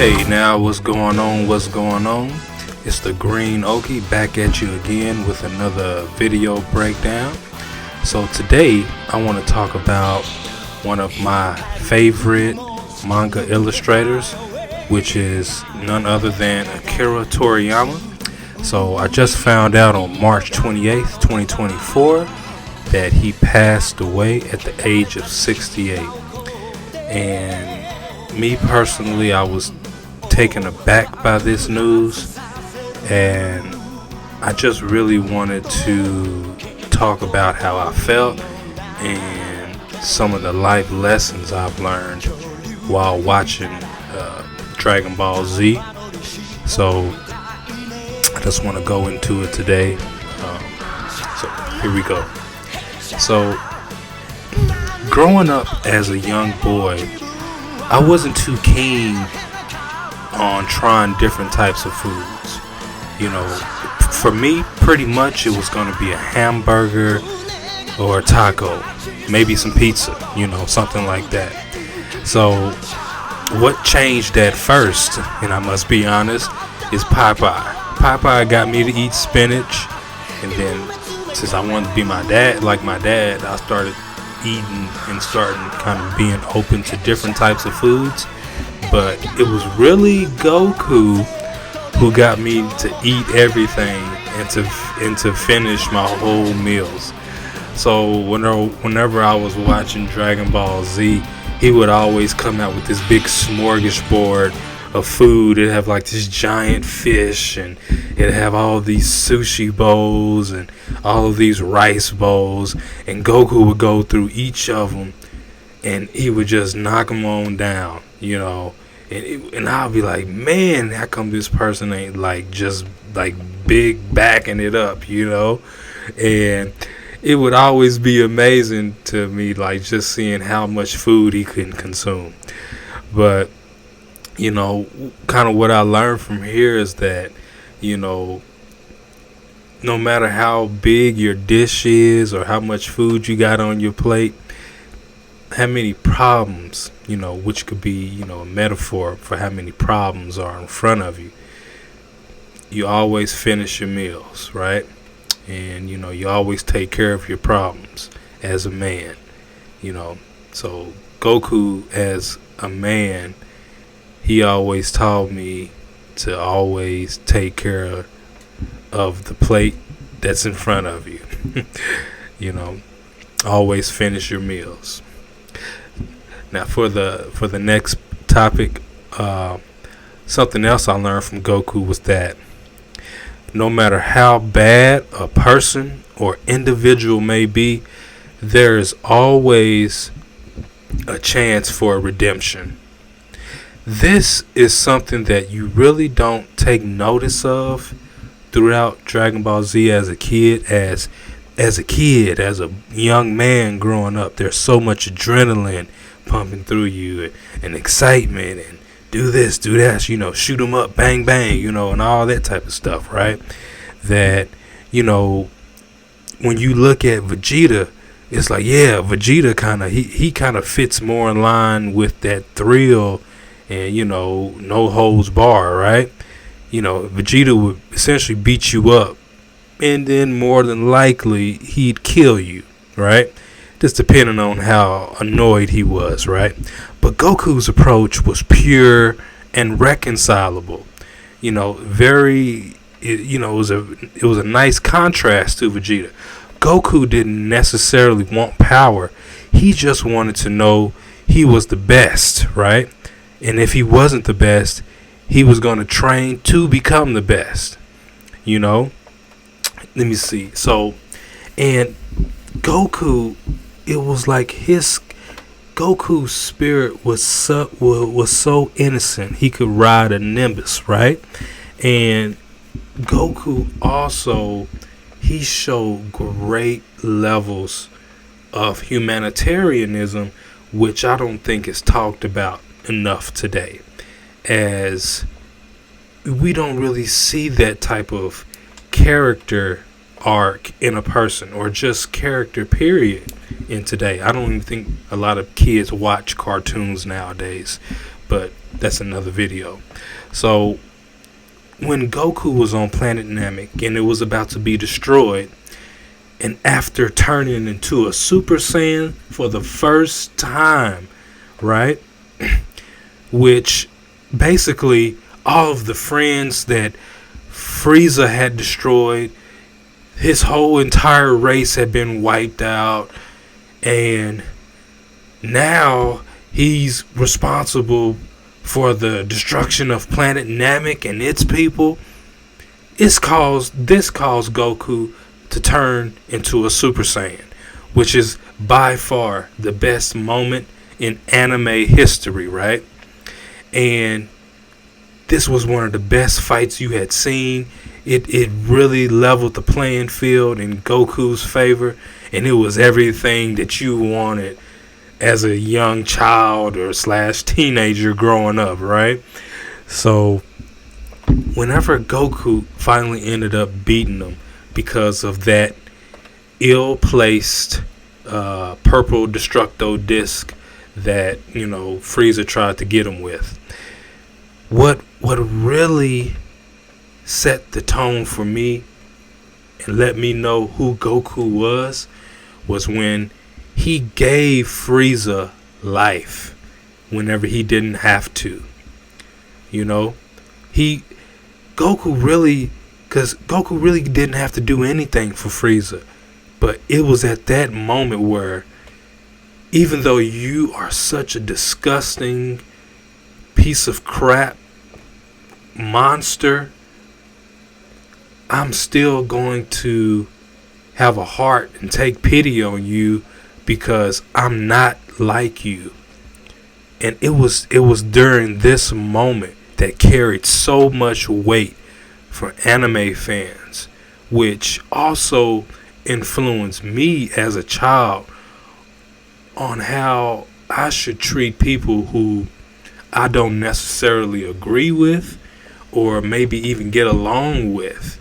Hey now, what's going on? What's going on? It's the Green Okie back at you again with another video breakdown. So today I want to talk about one of my favorite manga illustrators, which is none other than Akira Toriyama. So I just found out on March 28th, 2024 that he passed away at the age of 68. And me personally, I was taken aback by this news, and I just really wanted to talk about how I felt and some of the life lessons I've learned while watching Dragon Ball Z. So I just want to go into it today. So here we go. So growing up as a young boy, I wasn't too keen on trying different types of foods. You know, for me, pretty much it was going to be a hamburger or a taco, maybe some pizza, something like that. So what changed at first, and I must be honest, is Popeye. Popeye got me to eat spinach, and then since I wanted to be my dad, I started eating and starting kind of being open to different types of foods. But it was really Goku who got me to eat everything and to finish my whole meals. So whenever I was watching Dragon Ball Z, he would always come out with this big smorgasbord of food. It'd have like this giant fish, and it'd have all these sushi bowls and all of these rice bowls, and Goku would go through each of them and he would just knock them on down, and I'll be like, man, how come this person ain't just big backing it up, and it would always be amazing to me, just seeing how much food he couldn't consume. But kind of what I learned from here is that, no matter how big your dish is or how much food you got on your plate, how many problems, which could be, a metaphor for how many problems are in front of you, you always finish your meals, right? And, you always take care of your problems as a man, So Goku, as a man, he always taught me to always take care of the plate that's in front of you. Always finish your meals. Now for the next topic, something else I learned from Goku was that no matter how bad a person or individual may be, there is always a chance for redemption. This is something that you really don't take notice of throughout Dragon Ball Z as a kid. As a young man growing up, there's so much adrenaline pumping through you and excitement and do this, do that, shoot 'em up, bang, bang, and all that type of stuff, right? That, when you look at Vegeta, it's like, yeah, Vegeta he kind of fits more in line with that thrill and, no holds bar, right? Vegeta would essentially beat you up, and then more than likely he'd kill you, right? Just depending on how annoyed he was, right? But Goku's approach was pure and reconcilable. It was a nice contrast to Vegeta. Goku didn't necessarily want power. He just wanted to know he was the best, right? And if he wasn't the best, he was going to train to become the best. Let me see. So, and Goku, it was like Goku's spirit was so innocent. He could ride a Nimbus, right? And Goku also, he showed great levels of humanitarianism, which I don't think is talked about enough today, as we don't really see that type of character arc in a person, or just character period, in today. I don't even think a lot of kids watch cartoons nowadays, but that's another video. So when Goku was on planet Namek and it was about to be destroyed, and after turning into a Super Saiyan for the first time, right, which basically all of the friends that Frieza had destroyed, his whole entire race had been wiped out, and now he's responsible for the destruction of planet Namek and its people. This caused Goku to turn into a Super Saiyan, which is by far the best moment in anime history, right? And this was one of the best fights you had seen. It really leveled the playing field in Goku's favor, and it was everything that you wanted as a young child or / teenager growing up, right? So whenever Goku finally ended up beating him because of that ill-placed purple Destructo disc that, Frieza tried to get him with, what really set the tone for me and let me know who Goku was when he gave Frieza life whenever he didn't have to. Goku really didn't have to do anything for Frieza. But it was at that moment where, even though you are such a disgusting piece of crap monster, I'm still going to have a heart and take pity on you because I'm not like you. And it was during this moment that carried so much weight for anime fans, which also influenced me as a child on how I should treat people who I don't necessarily agree with or maybe even get along with.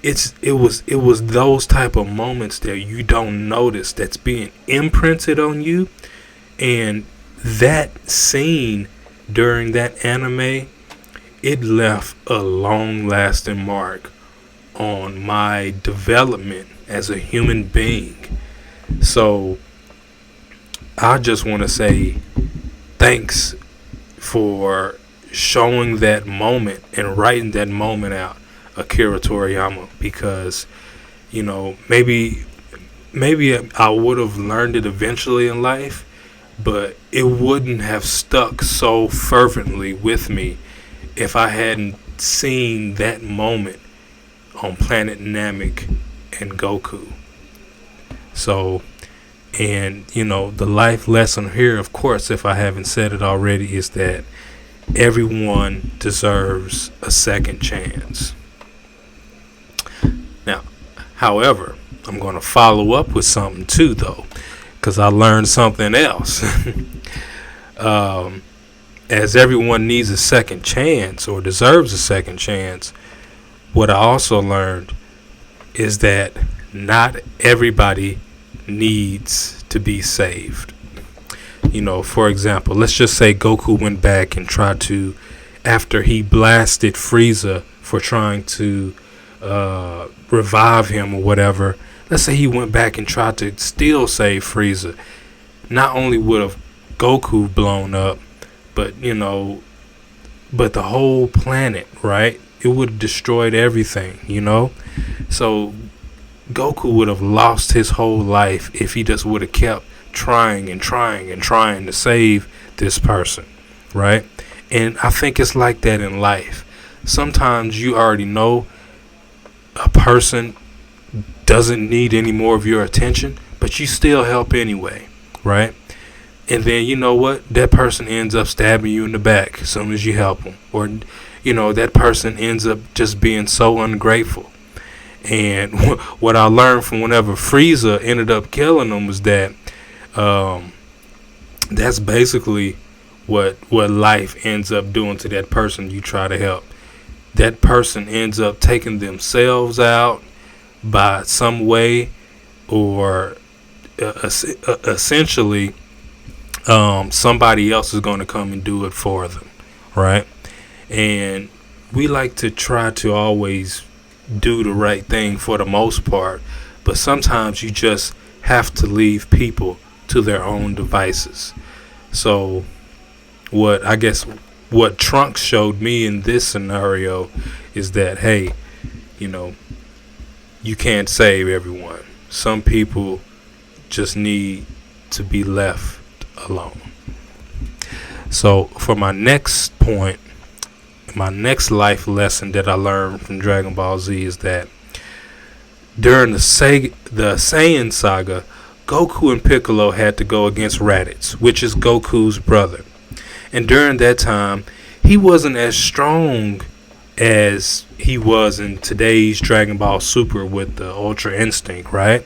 It was those type of moments that you don't notice that's being imprinted on you, and that scene during that anime, it left a long-lasting mark on my development as a human being. So I just want to say thanks for showing that moment and writing that moment out, Akira Toriyama, because maybe I would have learned it eventually in life, but it wouldn't have stuck so fervently with me if I hadn't seen that moment on planet Namek and Goku. So, and the life lesson here, of course, if I haven't said it already, is that everyone deserves a second chance. Now, however, I'm going to follow up with something too, though, because I learned something else. As everyone needs a second chance or deserves a second chance, what I also learned is that not everybody needs to be saved. For example, let's just say Goku went back and tried to, after he blasted Frieza for trying to revive him or whatever, let's say he went back and tried to still save Frieza. Not only would have Goku blown up, but but the whole planet, right? It would have destroyed everything, So Goku would have lost his whole life if he just would have kept trying and trying and trying to save this person, right? And I think it's like that in life. Sometimes you already know a person doesn't need any more of your attention, but you still help anyway, right? And then you know what? That person ends up stabbing you in the back as soon as you help them. Or, that person ends up just being so ungrateful. And what I learned from whenever Frieza ended up killing him was that that's basically what life ends up doing to that person you try to help. That person ends up taking themselves out by some way, or essentially somebody else is going to come and do it for them, right? And we like to try to always do the right thing for the most part, but sometimes you just have to leave people to their own devices. So what Trunks showed me in this scenario is that, hey, you know, you can't save everyone. Some people just need to be left alone. So for my next point, my next life lesson that I learned from Dragon Ball Z is that during the Saiyan saga, Goku and Piccolo had to go against Raditz, which is Goku's brother. And during that time, he wasn't as strong as he was in today's Dragon Ball Super with the Ultra Instinct, right?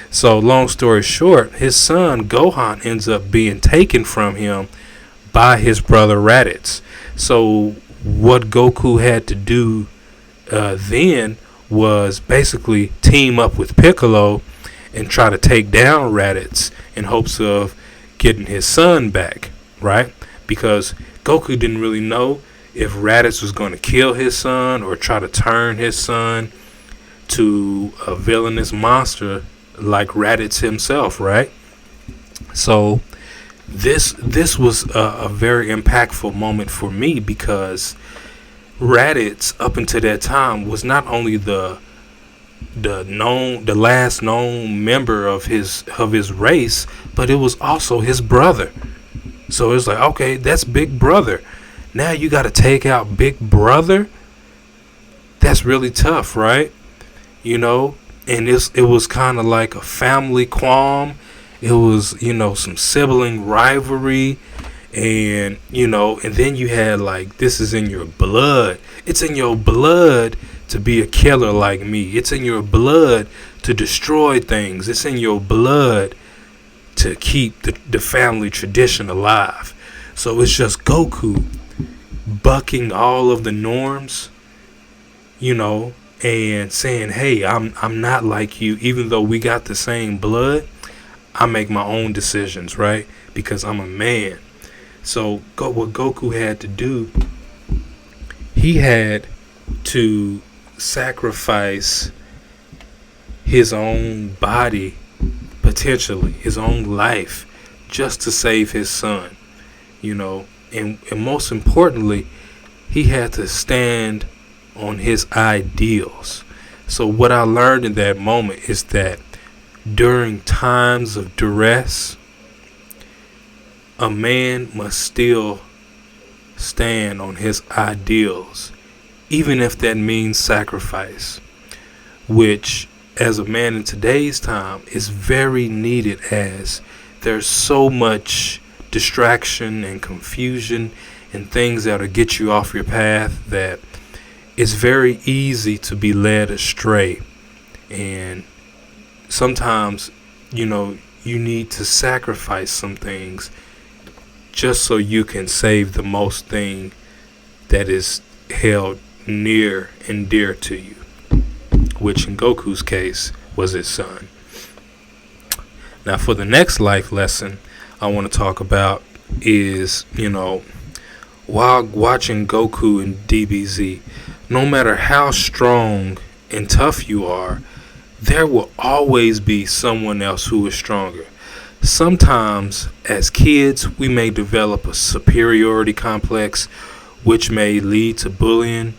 So long story short, his son Gohan ends up being taken from him by his brother Raditz. So what Goku had to do then was basically team up with Piccolo and try to take down Raditz in hopes of getting his son back, right? Because Goku didn't really know if Raditz was going to kill his son or try to turn his son to a villainous monster like Raditz himself, right? So this was a very impactful moment for me, because Raditz up until that time was not only the last known member of his race, but it was also his brother. So it's like, okay, that's Big Brother. Now you got to take out Big Brother. That's really tough, right? You know, and it was kind of like a family qualm. It was, some sibling rivalry, and and then you had like, this is in your blood. It's in your blood to be a killer like me. It's in your blood to destroy things. It's in your blood to keep the family tradition alive. So it's just Goku bucking all of the norms, and saying, hey, I'm not like you. Even though we got the same blood, I make my own decisions, right? Because I'm a man. So what Goku had to do, he had to sacrifice his own body, potentially his own life, just to save his son, and most importantly, he had to stand on his ideals. So what I learned in that moment is that during times of duress, a man must still stand on his ideals, even if that means sacrifice, which as a man in today's time is very needed, as there's so much distraction and confusion and things that'll get you off your path that it's very easy to be led astray. And sometimes, you need to sacrifice some things just so you can save the most thing that is held near and dear to you, which in Goku's case was his son. Now for the next life lesson I want to talk about is, while watching Goku and DBZ, no matter how strong and tough you are, there will always be someone else who is stronger. Sometimes, as kids, we may develop a superiority complex, which may lead to bullying.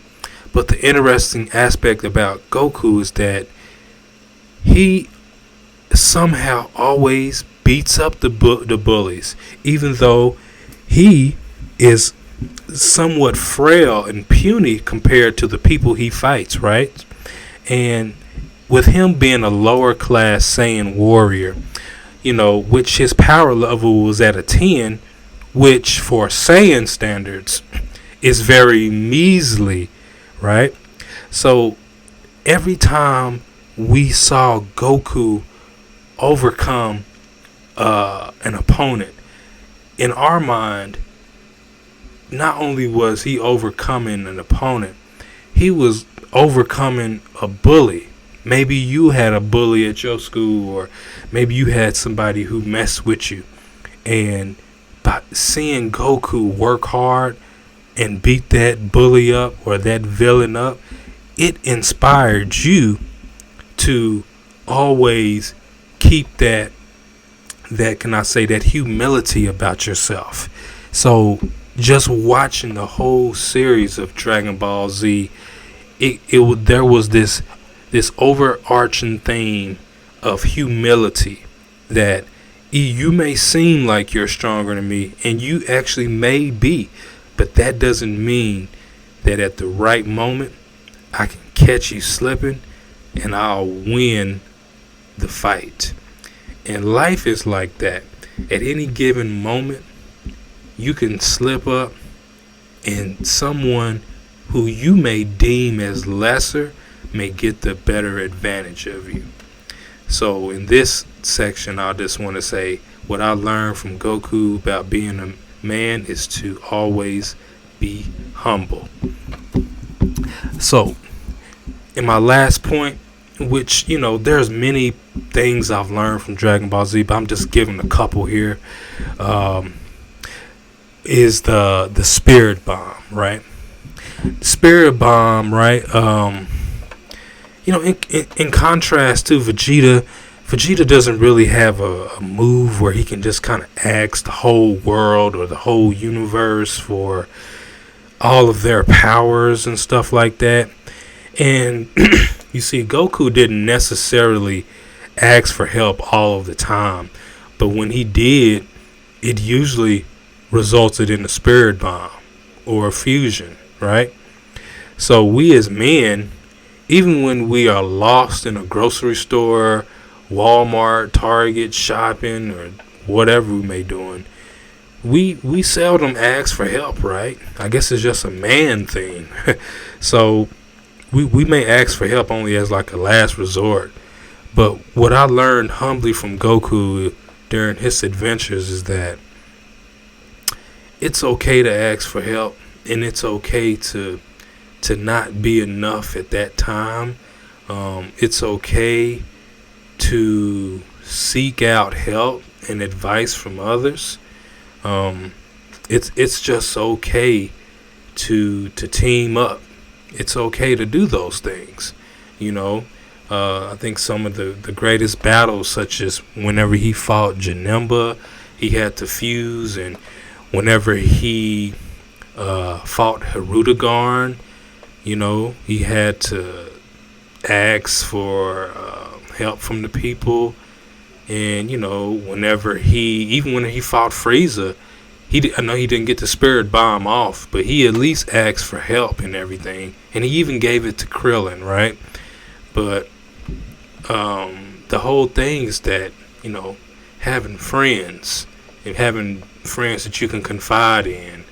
But the interesting aspect about Goku is that he somehow always beats up the bullies, even though he is somewhat frail and puny compared to the people he fights, right? And with him being a lower class Saiyan warrior, which his power level was at a 10, which for Saiyan standards is very measly, right? So every time we saw Goku overcome an opponent, in our mind, not only was he overcoming an opponent, he was overcoming a bully. Maybe you had a bully at your school, or maybe you had somebody who messed with you, and by seeing Goku work hard and beat that bully up or that villain up, it inspired you to always keep that that humility about yourself. So just watching the whole series of Dragon Ball Z, there was this overarching theme of humility, that you may seem like you're stronger than me, and you actually may be, but that doesn't mean that at the right moment I can catch you slipping and I'll win the fight. And life is like that. At any given moment, you can slip up and someone who you may deem as lesser may get the better advantage of you. So in this section, I just want to say what I learned from Goku about being a man is to always be humble. So in my last point, which, there's many things I've learned from Dragon Ball Z, but I'm just giving a couple here, is the Spirit Bomb, right? Spirit Bomb, right? In contrast to Vegeta doesn't really have a move where he can just kind of ask the whole world or the whole universe for all of their powers and stuff like that. And you see, Goku didn't necessarily ask for help all of the time, but when he did, it usually resulted in a Spirit Bomb or a fusion, right? So we as men, even when we are lost in a grocery store, Walmart, Target, shopping, or whatever we may doing, we seldom ask for help, right? I guess it's just a man thing. So we may ask for help only as like a last resort. But what I learned humbly from Goku during his adventures is that it's okay to ask for help, and it's okay to not be enough at that time. It's okay to seek out help and advice from others. It's just okay to team up. It's okay to do those things. I think some of the greatest battles, such as whenever he fought Janemba, he had to fuse, and whenever he fought Hirudegarn, he had to ask for help from the people. And whenever he fought Frieza, I know he didn't get the Spirit Bomb off, but he at least asked for help and everything, and he even gave it to Krillin, right? But the whole thing is that having friends and having friends that you can confide in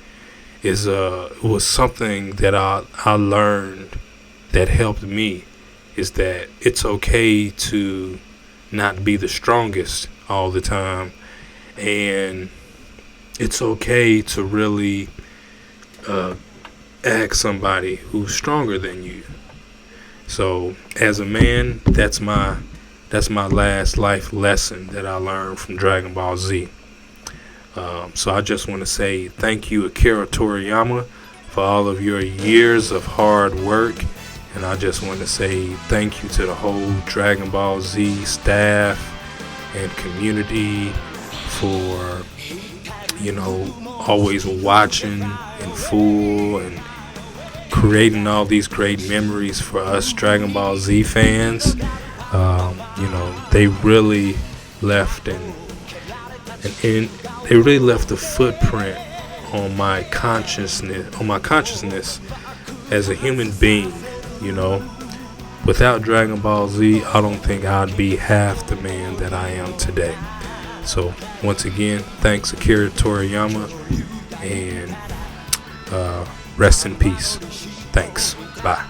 was something that I learned that helped me, is that it's okay to not be the strongest all the time, and it's okay to really ask somebody who's stronger than you. So as a man, that's my last life lesson that I learned from Dragon Ball Z. So I just want to say thank you, Akira Toriyama, for all of your years of hard work. And I just want to say thank you to the whole Dragon Ball Z staff and community for, always watching in full and creating all these great memories for us Dragon Ball Z fans. They really left they really left a footprint on my consciousness as a human being. Without Dragon Ball Z, I don't think I'd be half the man that I am today. So once again, thanks Akira Toriyama, and rest in peace. Thanks. Bye.